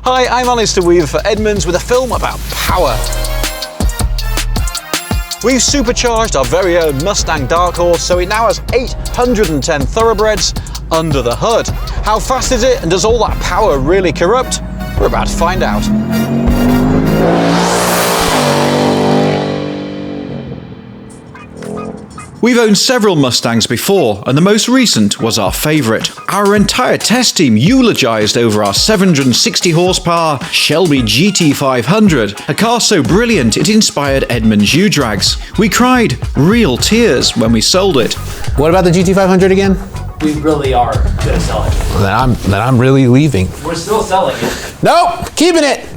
Hi, I'm Alistair Weaver for Edmunds with a film about power. We've supercharged our very own Mustang Dark Horse, so it now has 810 thoroughbreds under the hood. How fast is it, and does all that power really corrupt? We're about to find out. We've owned several Mustangs before, and the most recent was our favourite. Our entire test team eulogised over our 760 horsepower Shelby GT500, a car so brilliant it inspired Edmunds U-Drags. We cried real tears when we sold it. What about the GT500 again? We really are gonna sell it. Then I'm really leaving. We're still selling it. Nope, keeping it!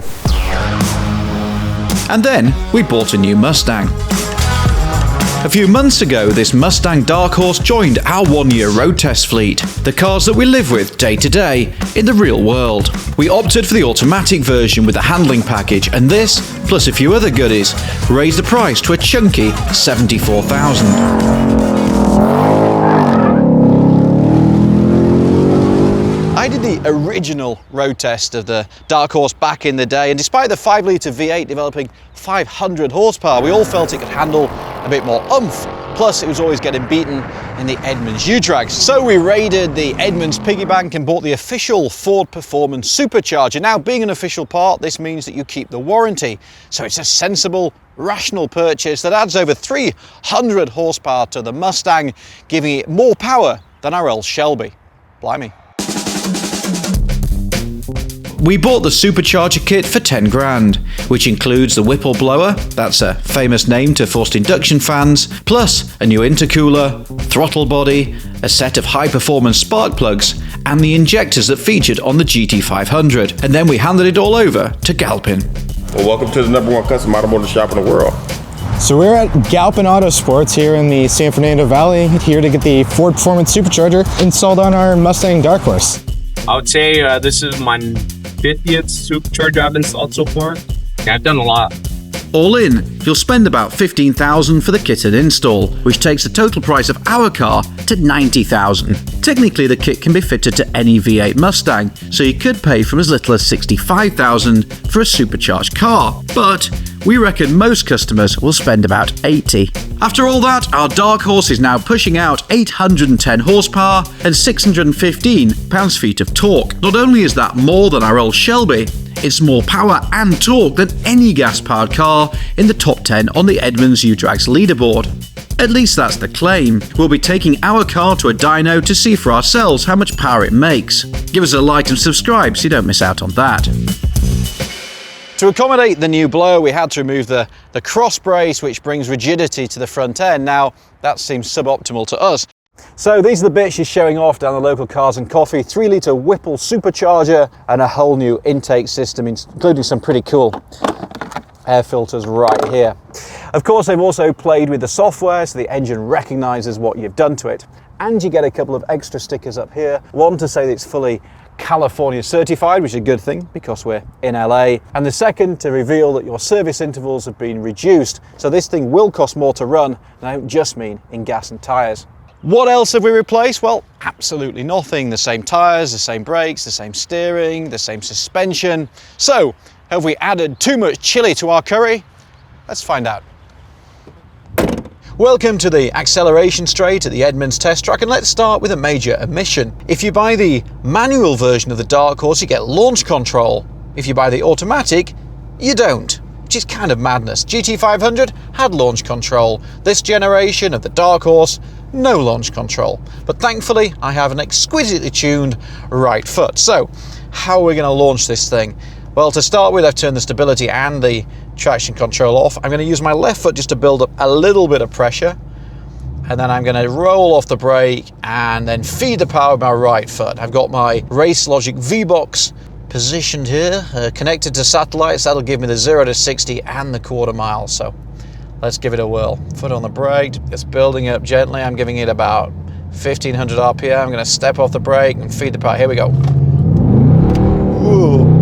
And then we bought a new Mustang. A few months ago, this Mustang Dark Horse joined our one-year road test fleet, the cars that we live with day to day in the real world. We opted for the automatic version with the handling package, and this, plus a few other goodies, raised the price to a chunky $74,000. I did the original road test of the Dark Horse back in the day, and despite the 5-litre V8 developing 500 horsepower, we all felt it could handle a bit more oomph. Plus, it was always getting beaten in the Edmunds U-Drags. So we raided the Edmunds piggy bank and bought the official Ford Performance Supercharger. Now, being an official part, this means that you keep the warranty. So it's a sensible, rational purchase that adds over 300 horsepower to the Mustang, giving it more power than our old Shelby. Blimey. We bought the Supercharger kit for 10 grand, which includes the Whipple blower, that's a famous name to forced induction fans, plus a new intercooler, throttle body, a set of high-performance spark plugs, and the injectors that featured on the GT500. And then we handed it all over to Galpin. Well, welcome to the #1 custom automotive shop in the world. So we're at Galpin Auto Sports here in the San Fernando Valley, here to get the Ford Performance Supercharger installed on our Mustang Dark Horse. I would say this is my 50th supercharger I've installed so far. Yeah, I've done a lot. All in, you'll spend about $15,000 for the kit and install, which takes the total price of our car to $90,000. Technically, the kit can be fitted to any V8 Mustang, so you could pay from as little as $65,000 for a supercharged car. But we reckon most customers will spend about $80,000. After all that, our Dark Horse is now pushing out 810 horsepower and 615 pounds-feet of torque. Not only is that more than our old Shelby, it's more power and torque than any gas-powered car in the top 10 on the Edmunds U-Drags leaderboard. At least that's the claim. We'll be taking our car to a dyno to see for ourselves how much power it makes. Give us a like and subscribe so you don't miss out on that. To accommodate the new blow, we had to remove the cross brace, which brings rigidity to the front end. Now, that seems suboptimal to us. So these are the bits she's showing off down the local Cars and Coffee. 3-litre Whipple supercharger and a whole new intake system, including some pretty cool air filters right here. Of course, they've also played with the software, so the engine recognises what you've done to it. And you get a couple of extra stickers up here. One to say that it's fully California certified, which is a good thing because we're in LA, and the second to reveal that your service intervals have been reduced, so this thing will cost more to run, and I don't just mean in gas and tyres. What else have we replaced? Well, absolutely nothing. The same tyres, the same brakes, the same steering, the same suspension. So, have we added too much chili to our curry? Let's find out. Welcome to the acceleration straight at the Edmunds test track, and let's start with a major omission. If you buy the manual version of the Dark Horse, you get launch control. If you buy the automatic, you don't, which is kind of madness. GT500 had launch control. This generation of the Dark Horse, no launch control. But thankfully, I have an exquisitely tuned right foot. So, how are we going to launch this thing? Well, to start with, I've turned the stability and the traction control off. I'm going to use my left foot just to build up a little bit of pressure, and then I'm going to roll off the brake and then feed the power with my right foot. I've got my Race Logic V-Box positioned here, connected to satellites. That'll give me the 0 to 60 and the quarter mile. So let's give it a whirl. Foot on the brake, it's building up gently. I'm giving it about 1500 RPM. I'm going to step off the brake and feed the power. Here we go. Ooh.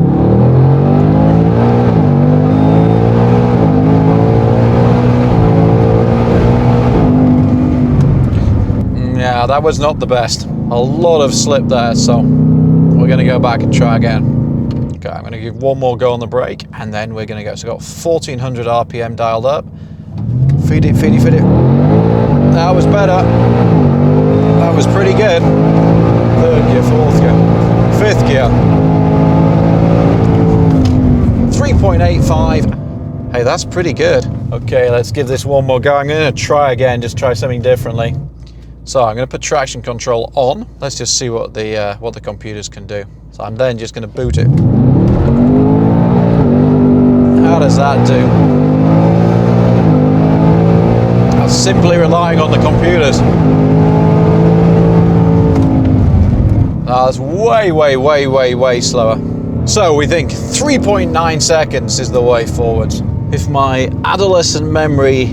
Yeah, that was not the best. A lot of slip there, so we're going to go back and try again. Okay, I'm going to give one more go on the brake, and then we're going to go. So I've got 1400 RPM dialed up. Feed it, feed it, feed it. That was better. That was pretty good. Third gear, fourth gear, fifth gear. 3.85. Hey, that's pretty good. Okay, let's give this one more go. I'm going to try again, just try something differently. So I'm going to put traction control on. Let's just see what the computers can do. So I'm then just going to boot it. How does that do? That's simply relying on the computers. That's way, way, way, way, way slower. So we think 3.9 seconds is the way forwards. If my adolescent memory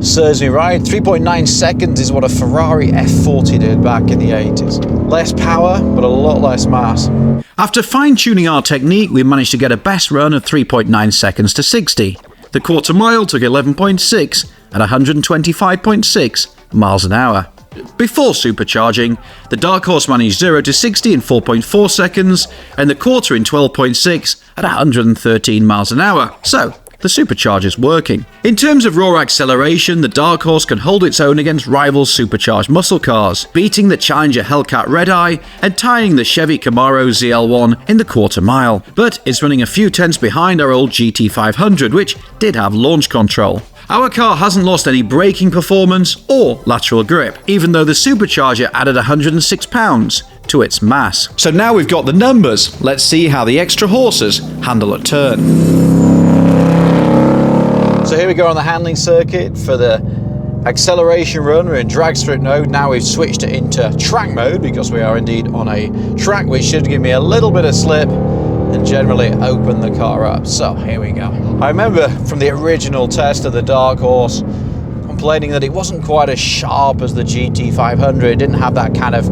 serves me right, 3.9 seconds is what a Ferrari F40 did back in the 80s. Less power, but a lot less mass. After fine-tuning our technique, we managed to get a best run of 3.9 seconds to 60. The quarter mile took 11.6 at 125.6 miles an hour. Before supercharging, the Dark Horse managed 0 to 60 in 4.4 seconds and the quarter in 12.6 at 113 miles an hour. So, the supercharger's working. In terms of raw acceleration, the Dark Horse can hold its own against rival supercharged muscle cars, beating the Challenger Hellcat Redeye and tying the Chevy Camaro ZL1 in the quarter mile. But it's running a few tenths behind our old GT500, which did have launch control. Our car hasn't lost any braking performance or lateral grip, even though the supercharger added 106 pounds to its mass. So now we've got the numbers, let's see how the extra horses handle a turn. So here we go on the handling circuit for the acceleration run. We're in drag strip mode. Now we've switched it into track mode because we are indeed on a track, which should give me a little bit of slip and generally open the car up. So here we go. I remember from the original test of the Dark Horse complaining that it wasn't quite as sharp as the GT500. It didn't have that kind of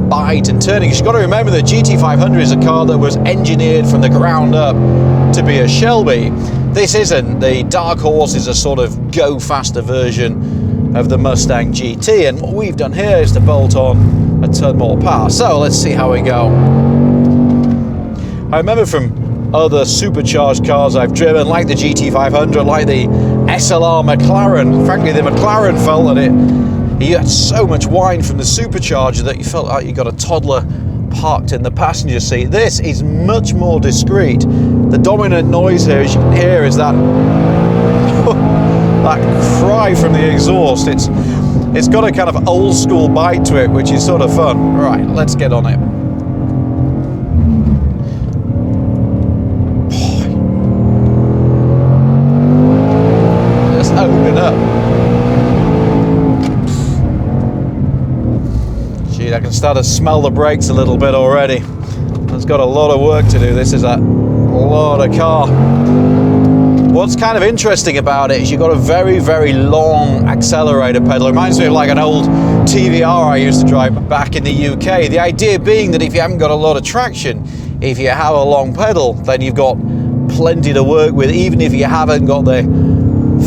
bite and turning. You've got to remember the GT500 is a car that was engineered from the ground up to be a Shelby. This isn't. The Dark Horse is a sort of go faster version of the Mustang GT, and what we've done here is to bolt on a ton more power. So let's see how we go. I remember from other supercharged cars I've driven, like the GT500, like the SLR McLaren. Frankly, the McLaren felt that you had so much whine from the supercharger that you felt like you got a toddler parked in the passenger seat. This is much more discreet. The dominant noise here, as you can hear, is that that cry from the exhaust. It's got a kind of old school bite to it, which is sort of fun. Right, let's get on it. Just open it up. Gee, I can start to smell the brakes a little bit already. It's got a lot of work to do. This is a lot of car. What's kind of interesting about it is you've got a very, very long accelerator pedal. It reminds me of like an old TVR I used to drive back in the UK. The idea being that if you haven't got a lot of traction, if you have a long pedal, then you've got plenty to work with, even if you haven't got the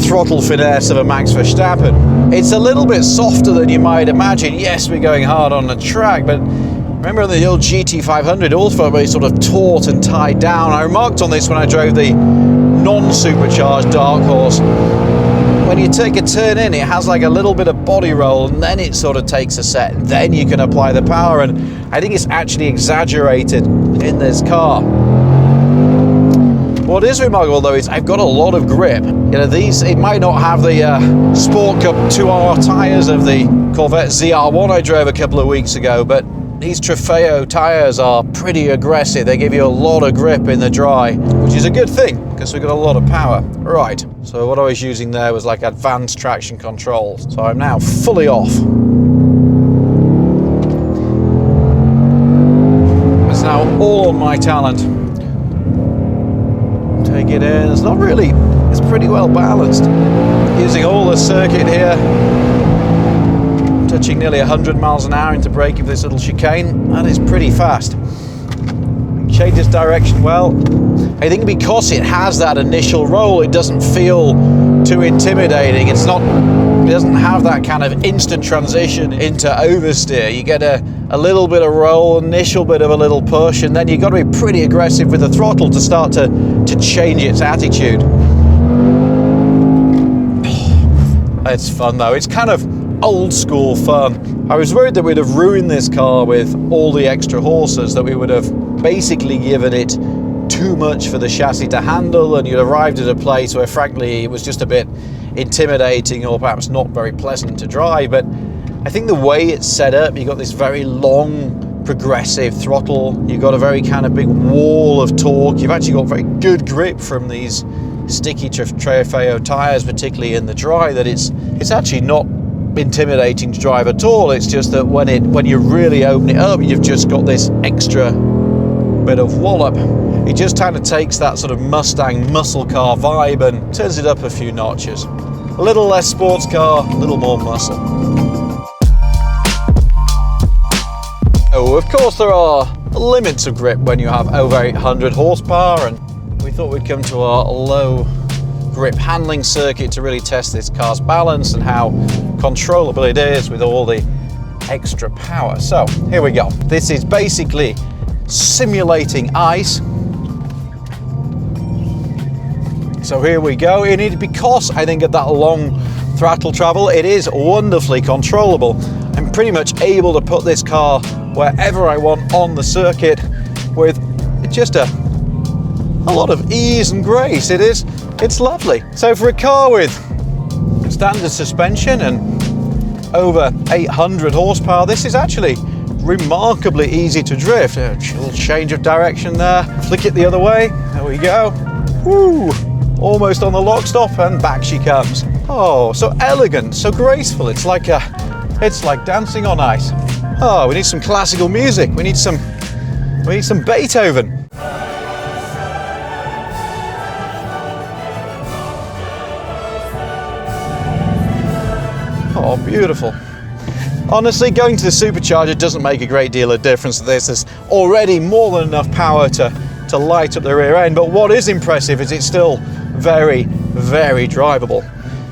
throttle finesse of a Max Verstappen. It's a little bit softer than you might imagine. Yes, we're going hard on the track, but remember the old GT500, it all felt very sort of taut and tied down. I remarked on this when I drove the non-supercharged Dark Horse. When you take a turn in, it has like a little bit of body roll, and then it sort of takes a set, and then you can apply the power, and I think it's actually exaggerated in this car. What is remarkable though is I've got a lot of grip. You know, these, it might not have the Sport Cup 2R tyres of the Corvette ZR1 I drove a couple of weeks ago, but these Trofeo tyres are pretty aggressive. They give you a lot of grip in the dry, which is a good thing because we've got a lot of power. Right, so what I was using there was like advanced traction control. So I'm now fully off. It's now all on my talent. Take it in. It's not really, it's pretty well balanced. Using all the circuit here. Touching nearly 100 miles an hour into braking for this little chicane. That is pretty fast. Changes direction well. I think because it has that initial roll, it doesn't feel too intimidating. It doesn't have that kind of instant transition into oversteer. You get a a little bit of roll, initial bit of a little push, and then you've got to be pretty aggressive with the throttle to start to change its attitude. It's fun though. It's kind of old school fun. I was worried that we'd have ruined this car with all the extra horses, that we would have basically given it too much for the chassis to handle, and you'd arrived at a place where frankly it was just a bit intimidating or perhaps not very pleasant to drive. But I think the way it's set up, you've got this very long progressive throttle, you've got a very kind of big wall of torque, you've actually got very good grip from these sticky Trofeo tyres, particularly in the dry, that it's actually not intimidating to drive at all. It's just that when you really open it up, you've just got this extra bit of wallop. It just kind of takes that sort of Mustang muscle car vibe and turns it up a few notches. A little less sports car, a little more muscle. Oh, of course there are limits of grip when you have over 800 horsepower, and we thought we'd come to our low grip handling circuit to really test this car's balance and how controllable it is with all the extra power. So here we go. This is basically simulating ice. So here we go. Because I think of that long throttle travel, it is wonderfully controllable. I'm pretty much able to put this car wherever I want on the circuit with just a lot of ease and grace. It's lovely. So for a car with standard suspension and over 800 horsepower, this is actually remarkably easy to drift. A little change of direction there, flick it the other way, there we go. Woo! Almost on the lock stop, and back she comes. Oh, so elegant, so graceful. It's like dancing on ice. Oh, we need some classical music. We need some Beethoven. Oh, beautiful. Honestly, going to the Supercharger doesn't make a great deal of difference to this. There's already more than enough power to light up the rear end, but what is impressive is it's still very, very drivable.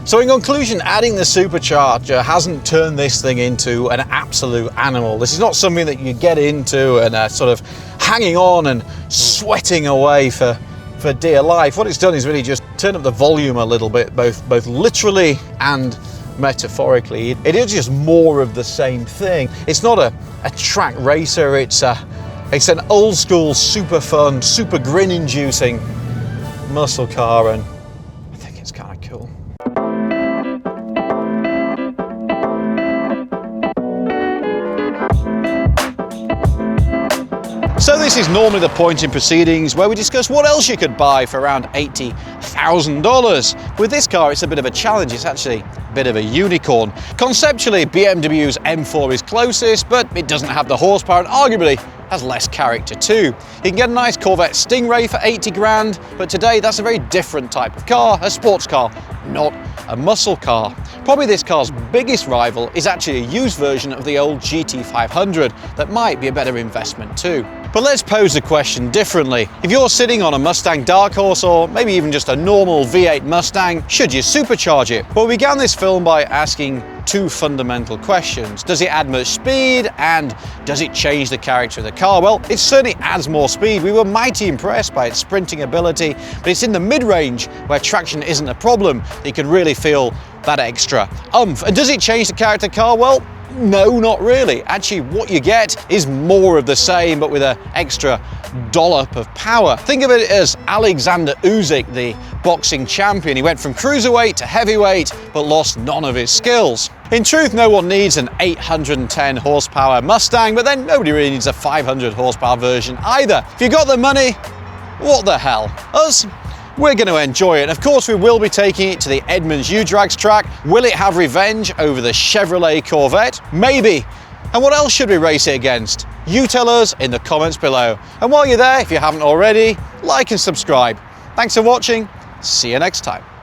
So in conclusion, adding the Supercharger hasn't turned this thing into an absolute animal. This is not something that you get into and sort of hanging on and sweating away for dear life. What it's done is really just turn up the volume a little bit, both literally and metaphorically. It is just more of the same thing. It's not a track racer, it's an old school, super fun, super grin inducing muscle car, and I think it's kind of cool. So this is normally the point in proceedings where we discuss what else you could buy for around $80,000. With this car, it's a bit of a challenge. It's actually a bit of a unicorn. Conceptually, BMW's M4 is closest, but it doesn't have the horsepower and arguably has less character too. You can get a nice Corvette Stingray for 80 grand, but today that's a very different type of car, a sports car, not a muscle car. Probably this car's biggest rival is actually a used version of the old GT500 that might be a better investment too. But let's pose the question differently. If you're sitting on a Mustang Dark Horse, or maybe even just a normal V8 Mustang, should you supercharge it? Well, we began this film by asking two fundamental questions. Does it add much speed, and does it change the character of the car? Well, it certainly adds more speed. We were mighty impressed by its sprinting ability, but it's in the mid-range where traction isn't a problem that you can really feel that extra oomph. And does it change the character of the car? Well, no, not really. Actually, what you get is more of the same, but with an extra dollop of power. Think of it as Alexander Usyk, the boxing champion. He went from cruiserweight to heavyweight, but lost none of his skills. In truth, no one needs an 810 horsepower Mustang, but then nobody really needs a 500 horsepower version either. If you got the money, what the hell? Us? We're going to enjoy it. Of course, we will be taking it to the Edmunds U-Drags track. Will it have revenge over the Chevrolet Corvette? Maybe. And what else should we race it against? You tell us in the comments below. And while you're there, if you haven't already, like and subscribe. Thanks for watching. See you next time.